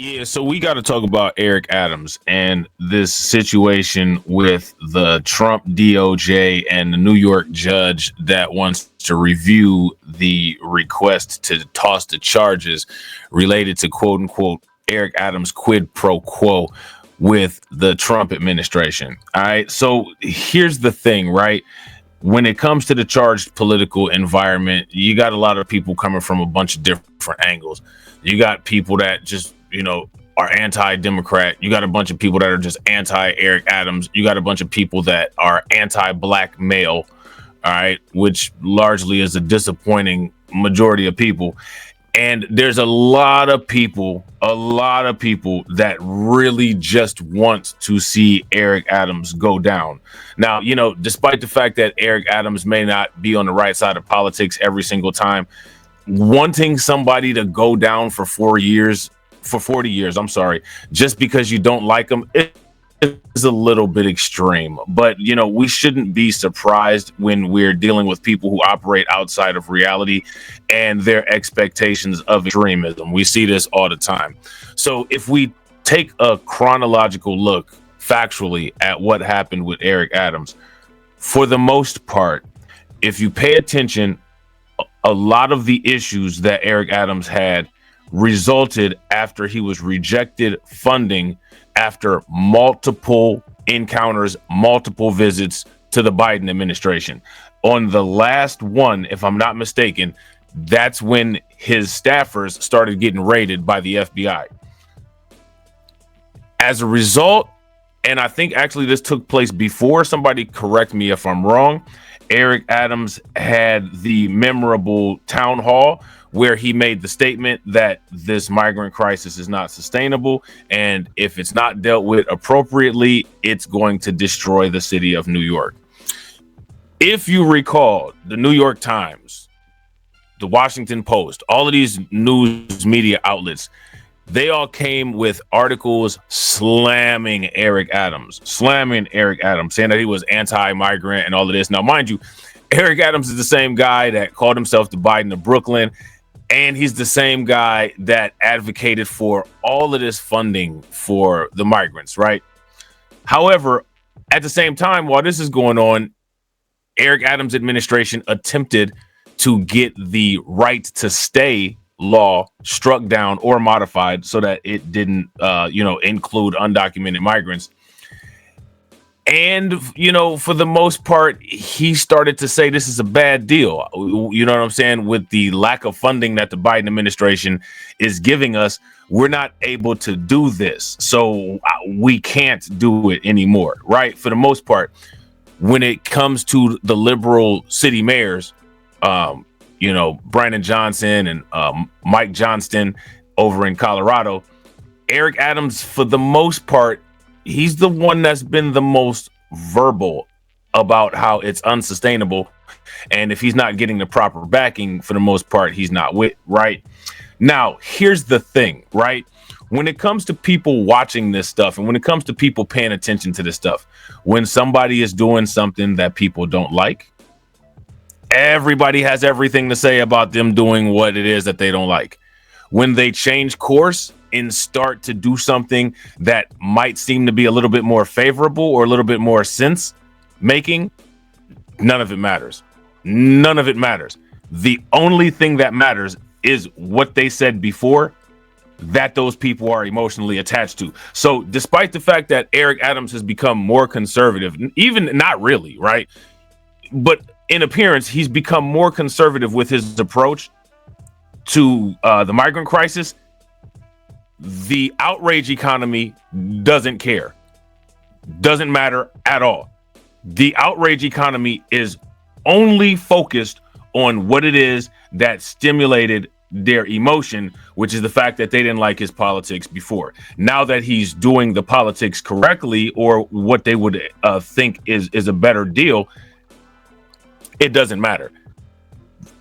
Yeah, so we got to talk about Eric Adams and this situation with the Trump DOJ and the New York judge that wants to review the request to toss the charges related to quote unquote Eric Adams quid pro quo with the Trump administration. All right. So here's the thing, right? When it comes to the charged political environment, you got a lot of people coming from a bunch of different angles. You got people that just, are anti-Democrat. You got a bunch of people that are just anti-Eric Adams. You got a bunch of people that are anti-black male, all right, which largely is a disappointing majority of people. And there's a lot of people that really just want to see Eric Adams go down. Now, despite the fact that Eric Adams may not be on the right side of politics every single time, wanting somebody to go down for 40 years, just because you don't like them, is a little bit extreme. But, we shouldn't be surprised when we're dealing with people who operate outside of reality and their expectations of extremism. We see this all the time. So if we take a chronological look factually at what happened with Eric Adams, for the most part, if you pay attention, a lot of the issues that Eric Adams had resulted after he was rejected funding after multiple encounters, multiple visits to the Biden administration. On the last one, if I'm not mistaken, that's when his staffers started getting raided by the FBI. As a result, and I think actually this took place before, somebody correct me if I'm wrong, Eric Adams had the memorable town hall where he made the statement that this migrant crisis is not sustainable, and if it's not dealt with appropriately, it's going to destroy the city of New York. If you recall, the New York Times, the Washington Post, all of these news media outlets, they all came with articles slamming Eric Adams, saying that he was anti-migrant and all of this. Now, mind you, Eric Adams is the same guy that called himself the Biden of Brooklyn, and he's the same guy that advocated for all of this funding for the migrants, right? However, at the same time, while this is going on, Eric Adams' administration attempted to get the right to stay law struck down or modified so that it didn't, include undocumented migrants. And, for the most part, he started to say this is a bad deal. You know what I'm saying? With the lack of funding that the Biden administration is giving us, we're not able to do this. So we can't do it anymore, right? For the most part, when it comes to the liberal city mayors, Brandon Johnson and Mike Johnston over in Colorado, Eric Adams, for the most part, he's the one that's been the most verbal about how it's unsustainable. And if he's not getting the proper backing, for the most part, he's not with, right? Now, here's the thing, right? When it comes to people watching this stuff and when it comes to people paying attention to this stuff, when somebody is doing something that people don't like, everybody has everything to say about them doing what it is that they don't like. When they change course and start to do something that might seem to be a little bit more favorable or a little bit more sense making, none of it matters. None of it matters. The only thing that matters is what they said before that those people are emotionally attached to. So despite the fact that Eric Adams has become more conservative, even not really, right? But in appearance, he's become more conservative with his approach to the migrant crisis. The outrage economy doesn't care. Doesn't matter at all. The outrage economy is only focused on what it is that stimulated their emotion, which is the fact that they didn't like his politics before. Now that he's doing the politics correctly, or what they would think is a better deal, it doesn't matter.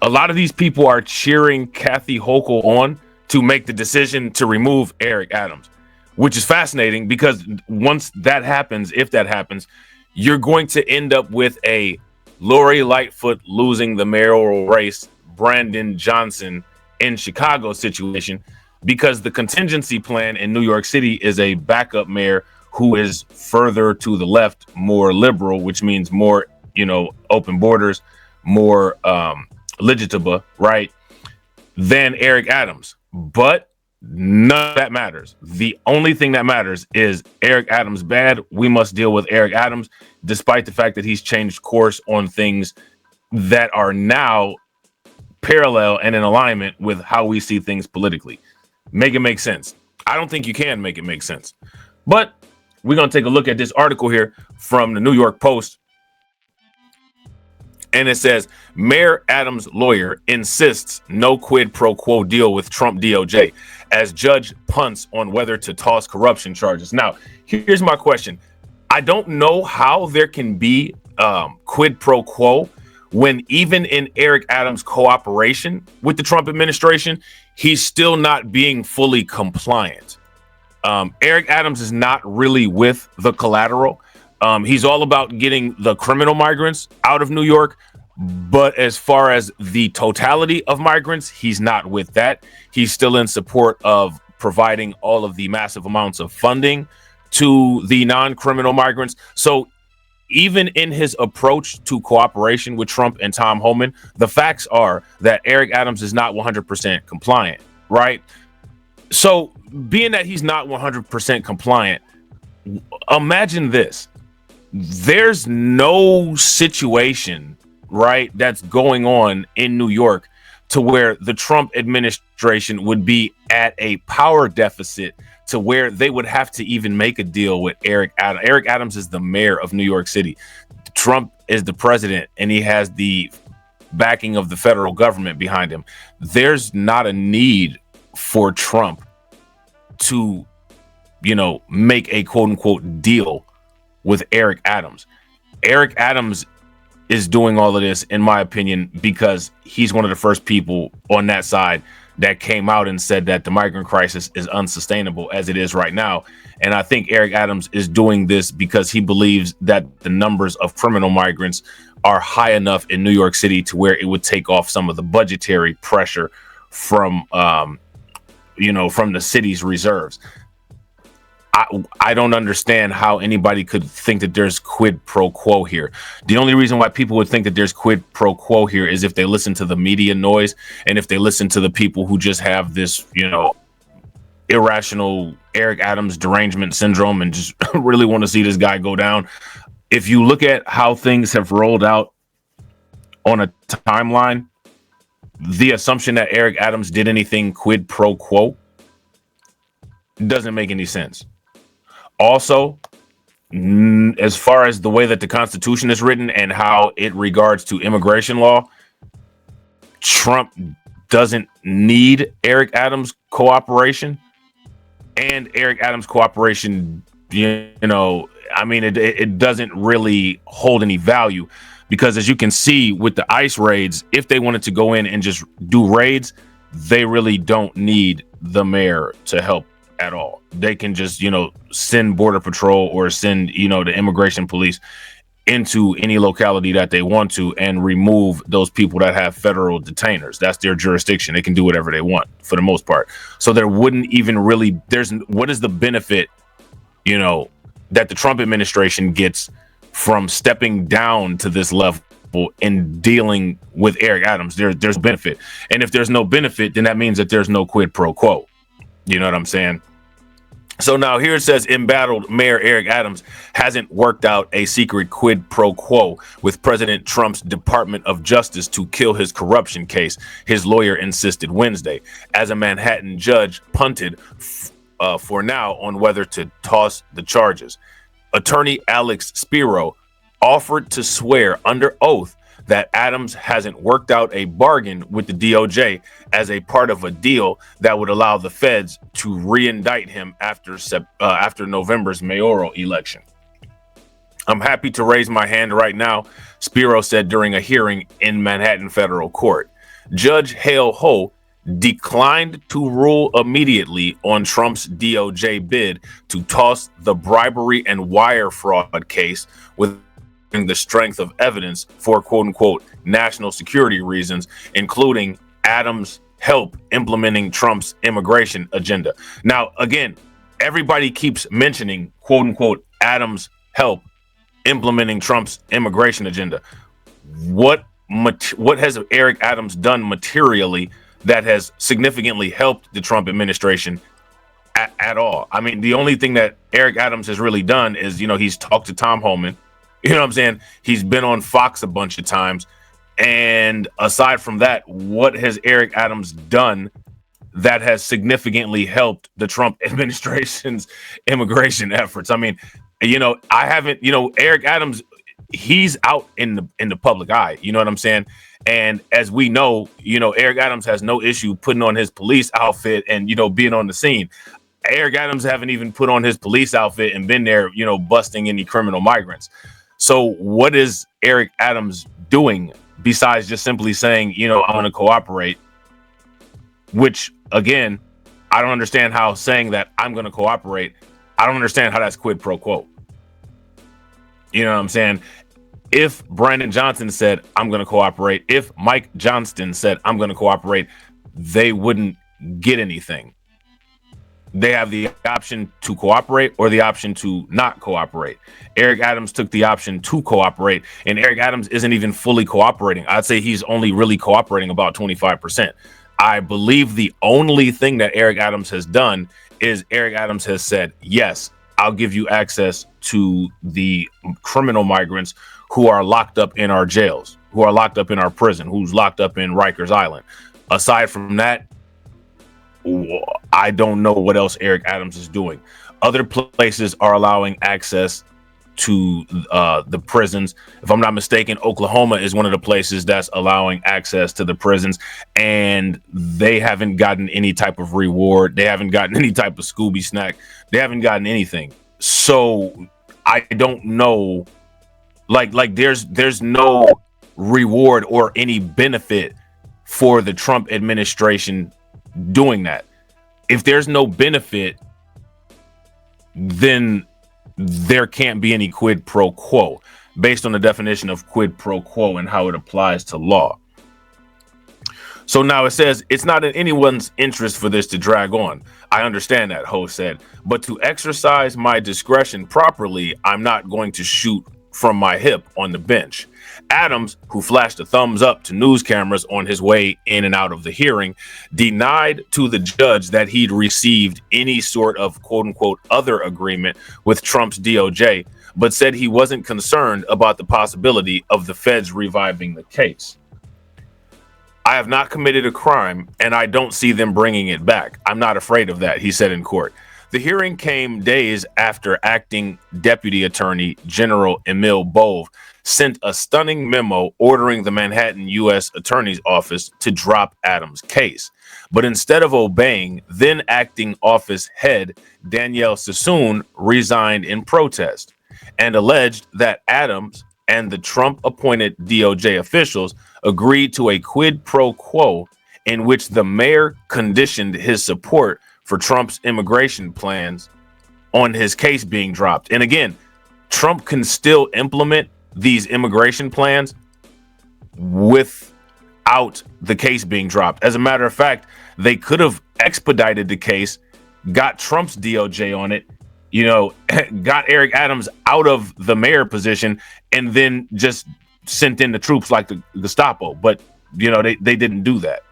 A lot of these people are cheering Kathy Hochul on to make the decision to remove Eric Adams, which is fascinating because once that happens, if that happens, you're going to end up with a Lori Lightfoot losing the mayoral race, Brandon Johnson in Chicago situation, because the contingency plan in New York City is a backup mayor who is further to the left, more liberal, which means more, open borders, more legitimate, right, than Eric Adams. But none of that matters. The only thing that matters is Eric Adams bad. We must deal with Eric Adams, despite the fact that he's changed course on things that are now parallel and in alignment with how we see things politically. Make it make sense. I don't think you can make it make sense. But we're going to take a look at this article here from the New York Post. And it says, Mayor Adams' lawyer insists no quid pro quo deal with Trump DOJ as judge punts on whether to toss corruption charges. Now, here's my question. I don't know how there can be quid pro quo when even in Eric Adams' cooperation with the Trump administration, he's still not being fully compliant. Eric Adams is not really with the collateral. He's all about getting the criminal migrants out of New York. But as far as the totality of migrants, he's not with that. He's still in support of providing all of the massive amounts of funding to the non-criminal migrants. So even in his approach to cooperation with Trump and Tom Homan, the facts are that Eric Adams is not 100% compliant, right? So being that he's not 100% compliant, imagine this. There's no situation, right, that's going on in New York to where the Trump administration would be at a power deficit to where they would have to even make a deal with Eric Adams. Eric Adams is the mayor of New York City. Trump is the president, and he has the backing of the federal government behind him. There's not a need for Trump to, make a quote unquote deal with Eric Adams. Eric Adams is doing all of this, in my opinion, because he's one of the first people on that side that came out and said that the migrant crisis is unsustainable as it is right now. And I think Eric Adams is doing this because he believes that the numbers of criminal migrants are high enough in New York City to where it would take off some of the budgetary pressure from, from the city's reserves. I don't understand how anybody could think that there's quid pro quo here. The only reason why people would think that there's quid pro quo here is if they listen to the media noise and if they listen to the people who just have this, irrational Eric Adams derangement syndrome and just really want to see this guy go down. If you look at how things have rolled out on a timeline, the assumption that Eric Adams did anything quid pro quo doesn't make any sense. Also, as far as the way that the Constitution is written and how it regards to immigration law, Trump doesn't need Eric Adams' cooperation. And Eric Adams' cooperation, it doesn't really hold any value because, as you can see with the ICE raids, if they wanted to go in and just do raids, they really don't need the mayor to help at all. They can just, send Border Patrol or send, the immigration police into any locality that they want to and remove those people that have federal detainers. That's their jurisdiction. They can do whatever they want for the most part. So there wouldn't even really, what is the benefit, that the Trump administration gets from stepping down to this level and dealing with Eric Adams? There's benefit. And if there's no benefit, then that means that there's no quid pro quo. You know what I'm saying? So now here it says embattled Mayor Eric Adams hasn't worked out a secret quid pro quo with President Trump's Department of Justice to kill his corruption case, his lawyer insisted Wednesday, as a Manhattan judge punted for now on whether to toss the charges. Attorney Alex Spiro offered to swear under oath that Adams hasn't worked out a bargain with the DOJ as a part of a deal that would allow the feds to re-indict him after November's mayoral election. I'm happy to raise my hand right now, Spiro said during a hearing in Manhattan federal court. Judge Hale Ho declined to rule immediately on Trump's DOJ bid to toss the bribery and wire fraud case with the strength of evidence for quote unquote national security reasons, including Adams' help implementing Trump's immigration agenda. Now, again, everybody keeps mentioning, quote unquote, Adams' help implementing Trump's immigration agenda. What has Eric Adams done materially that has significantly helped the Trump administration at all? I mean, the only thing that Eric Adams has really done is, he's talked to Tom Homan. You know what I'm saying? He's been on Fox a bunch of times. And aside from that, what has Eric Adams done that has significantly helped the Trump administration's immigration efforts? I mean, I haven't, Eric Adams, he's out in the public eye. You know what I'm saying? And as we know, Eric Adams has no issue putting on his police outfit and, being on the scene. Eric Adams haven't even put on his police outfit and been there, busting any criminal migrants. So what is Eric Adams doing besides just simply saying, I'm going to cooperate? Which, again, I don't understand how saying that I'm going to cooperate, I don't understand how that's quid pro quo. You know what I'm saying? If Brandon Johnson said, I'm going to cooperate, if Mike Johnston said, I'm going to cooperate, they wouldn't get anything. They have the option to cooperate or the option to not cooperate. Eric Adams took the option to cooperate, and Eric Adams isn't even fully cooperating. I'd say he's only really cooperating about 25%. I believe the only thing that Eric Adams has done is Eric Adams has said, yes, I'll give you access to the criminal migrants who are locked up in our jails, who are locked up in our prison, who's locked up in Rikers Island. Aside from that, I don't know what else Eric Adams is doing. Other places are allowing access to the prisons. If I'm not mistaken, Oklahoma is one of the places that's allowing access to the prisons, and they haven't gotten any type of reward. They haven't gotten any type of Scooby snack. They haven't gotten anything. So I don't know. Like there's no reward or any benefit for the Trump administration doing that. If there's no benefit, then there can't be any quid pro quo based on the definition of quid pro quo and how it applies to law. So now it says it's not in anyone's interest for this to drag on. I understand that, Ho said, but to exercise my discretion properly, I'm not going to shoot from my hip on the bench. Adams, who flashed a thumbs up to news cameras on his way in and out of the hearing, denied to the judge that he'd received any sort of quote unquote other agreement with Trump's DOJ, but said he wasn't concerned about the possibility of the feds reviving the case. I have not committed a crime and I don't see them bringing it back. I'm not afraid of that, he said in court. The hearing came days after acting Deputy Attorney General Emil Bove sent a stunning memo ordering the Manhattan U.S. Attorney's Office to drop Adams' case. But instead of obeying, then acting office head Danielle Sassoon resigned in protest and alleged that Adams and the Trump-appointed DOJ officials agreed to a quid pro quo in which the mayor conditioned his support for Trump's immigration plans on his case being dropped. And again, Trump can still implement these immigration plans without the case being dropped. As a matter of fact, they could have expedited the case, got Trump's DOJ on it, got Eric Adams out of the mayor position, and then just sent in the troops like the Gestapo. But, they didn't do that.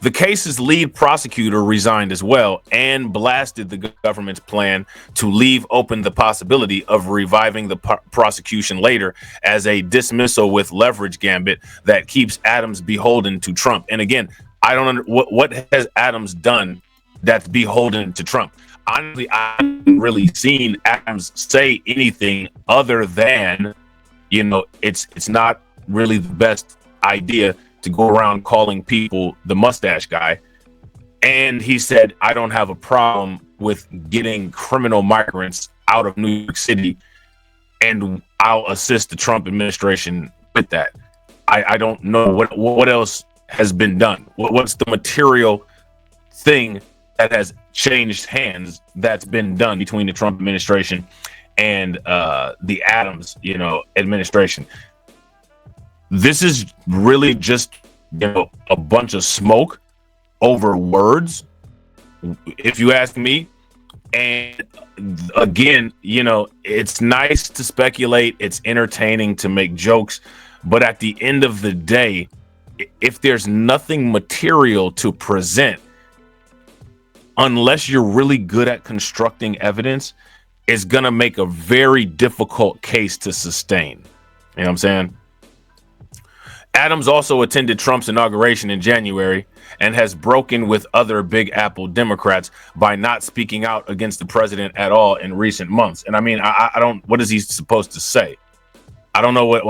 The case's lead prosecutor resigned as well and blasted the government's plan to leave open the possibility of reviving the prosecution later as a dismissal with leverage gambit that keeps Adams beholden to Trump. And again, I don't what has Adams done that's beholden to Trump? Honestly, I haven't really seen Adams say anything other than, it's not really the best idea to go around calling people the mustache guy. And he said, I don't have a problem with getting criminal migrants out of New York City, and I'll assist the Trump administration with that. I don't know what else has been done. What's the material thing that has changed hands that's been done between the Trump administration and the Adams, administration? This is really just, a bunch of smoke over words, if you ask me. And again, it's nice to speculate. It's entertaining to make jokes. But at the end of the day, if there's nothing material to present, unless you're really good at constructing evidence, it's going to make a very difficult case to sustain. You know what I'm saying? Adams also attended Trump's inauguration in January and has broken with other Big Apple Democrats by not speaking out against the president at all in recent months. And I mean, I don't. What is he supposed to say? I don't know what's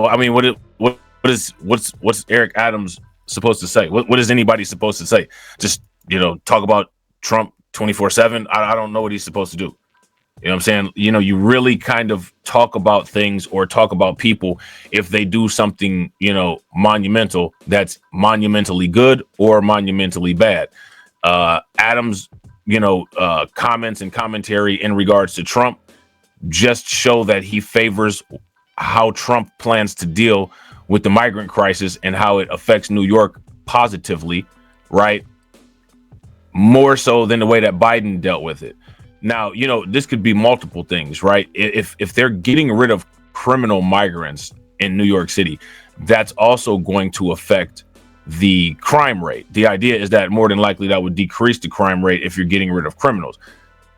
Eric Adams supposed to say? What is anybody supposed to say? Just talk about Trump 24/7. I don't know what he's supposed to do. You know what I'm saying? You really kind of talk about things or talk about people if they do something, monumental, that's monumentally good or monumentally bad. Adams, comments and commentary in regards to Trump just show that he favors how Trump plans to deal with the migrant crisis and how it affects New York positively, right? More so than the way that Biden dealt with it. Now, this could be multiple things, right? If they're getting rid of criminal migrants in New York City, that's also going to affect the crime rate. The idea is that more than likely that would decrease the crime rate if you're getting rid of criminals.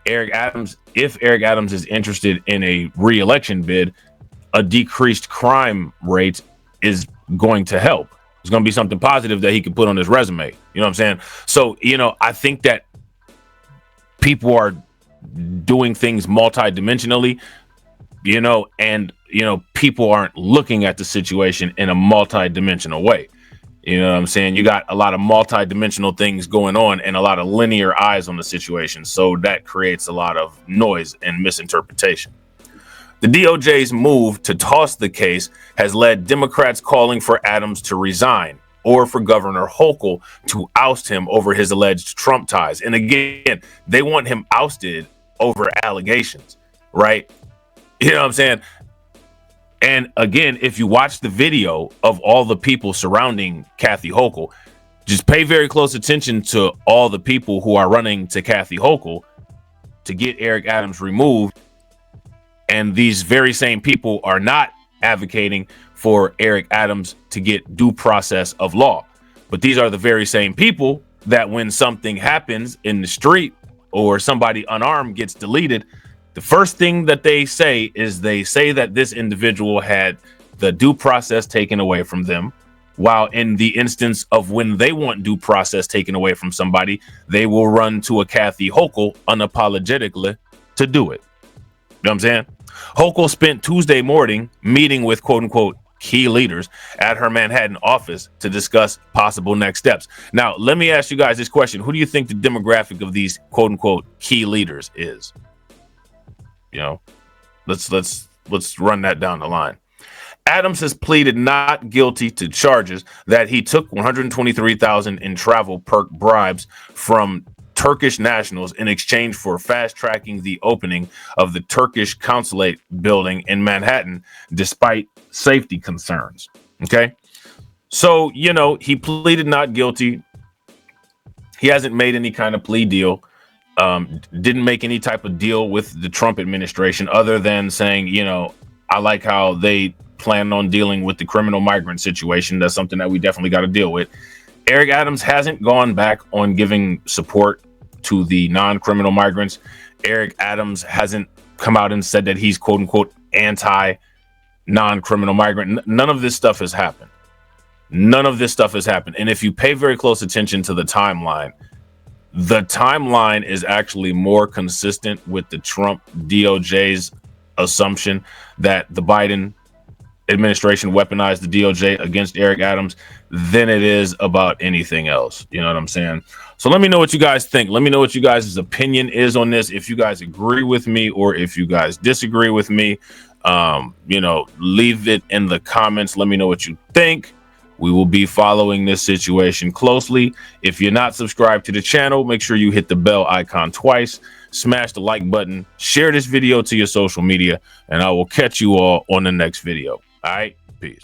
If Eric Adams is interested in a re-election bid, a decreased crime rate is going to help. It's going to be something positive that he can put on his resume. You know what I'm saying? So, I think that people are doing things multidimensionally, and people aren't looking at the situation in a multidimensional way. You know what I'm saying? You got a lot of multidimensional things going on and a lot of linear eyes on the situation. So that creates a lot of noise and misinterpretation. The DOJ's move to toss the case has led Democrats calling for Adams to resign or for Governor Hochul to oust him over his alleged Trump ties. And again, they want him ousted over allegations, right? You know what I'm saying? And again, if you watch the video of all the people surrounding Kathy Hochul, just pay very close attention to all the people who are running to Kathy Hochul to get Eric Adams removed. And these very same people are not advocating for Eric Adams to get due process of law. But these are the very same people that when something happens in the street or somebody unarmed gets deleted, the first thing that they say is they say that this individual had the due process taken away from them. While in the instance of when they want due process taken away from somebody, they will run to a Kathy Hochul unapologetically to do it. You know what I'm saying? Hochul spent Tuesday morning meeting with quote unquote key leaders at her Manhattan office to discuss possible next steps. Now, let me ask you guys this question. Who do you think the demographic of these quote unquote key leaders is? Let's run that down the line. Adams has pleaded not guilty to charges that he took $123,000 in travel perk bribes from Turkish nationals in exchange for fast-tracking the opening of the Turkish consulate building in Manhattan, despite safety concerns. Okay, so he pleaded not guilty. He hasn't made any kind of plea deal. Didn't make any type of deal with the Trump administration other than saying, I like how they plan on dealing with the criminal migrant situation. That's something that we definitely got to deal with. Eric Adams hasn't gone back on giving support to the non-criminal migrants. Eric Adams hasn't come out and said that he's quote unquote anti non-criminal migrant. None of this stuff has happened. None of this stuff has happened. And if you pay very close attention to the timeline is actually more consistent with the Trump DOJ's assumption that the Biden administration weaponized the DOJ against Eric Adams than it is about anything else. You know what I'm saying? So let me know what you guys think. Let me know what you guys' opinion is on this. If you guys agree with me or if you guys disagree with me, leave it in the comments. Let me know what you think. We will be following this situation closely. If you're not subscribed to the channel, make sure you hit the bell icon twice, smash the like button, share this video to your social media, and I will catch you all on the next video. All right, peace.